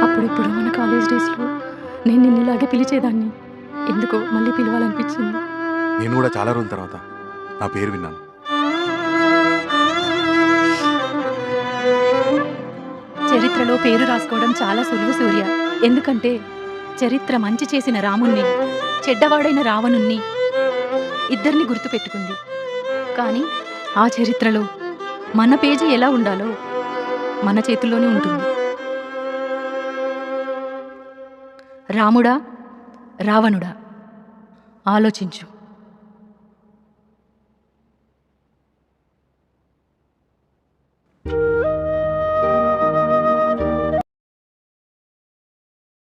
అప్పుడెప్పుడో మన కాలేజ్ డేస్లో నేను నిన్ను ఇలాగే పిలిచేదాన్ని. ఎందుకో మళ్ళీ పిలవాలనిపించింది. నేను కూడా చాలా రోజుల తర్వాత నా పేరు విన్నాను. చరిత్రలో పేరు రాసుకోవడం చాలా సులువు సూర్య. ఎందుకంటే చరిత్ర మంచి చేసిన రాముణ్ణి, చెడ్డవాడైన రావణుణ్ణి ఇద్దరిని గుర్తుపెట్టుకుంది. కానీ ఆ చరిత్రలో మన పేజీ ఎలా ఉండాలో మన చేతుల్లోనే ఉంటుంది. రాముడా, రావణుడా, ఆలోచించు.